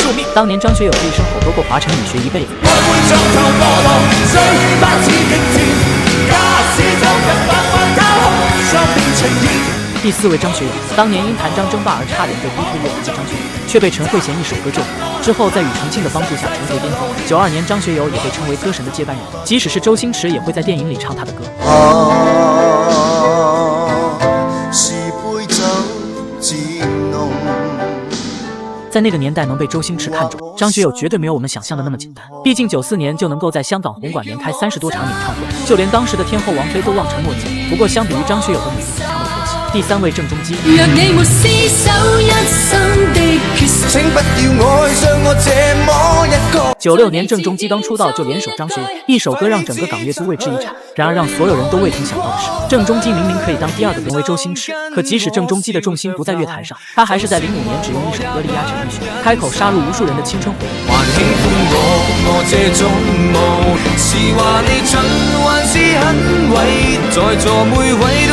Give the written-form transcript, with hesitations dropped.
救命！当年张学友这一声吼都够华晨宇学一辈子。第4位张学友，当年因弹张争霸而差点被逼退乐坛的张学友，却被陈慧娴一首歌救活。之后在庾澄庆的帮助下重回巅峰。92年，张学友也被称为歌神的接班人，即使是周星驰也会在电影里唱他的歌。在那个年代能被周星驰看中，张学友绝对没有我们想象的那么简单。毕竟94年就能够在香港红馆连开30多场演唱会，就连当时的天后王菲都望尘莫及。不过相比于张学友的努力，他们可惜。第3位郑中基。若你沒廝守一生的決心，請不要愛上我這麼一個。96年，郑中基剛出道就聯手張學友，一首歌讓整個港樂都為之一顫。然而讓所有人都未曾想到的是，郑中基明明可以當第2個人為周星馳，可即使郑中基的重心不在樂壇上，他還是在05年只用一首歌力壓陳奕迅，開口殺入無數人的青春回憶。還喜歡我這種夢，是話你蠢還是很偉，在座每位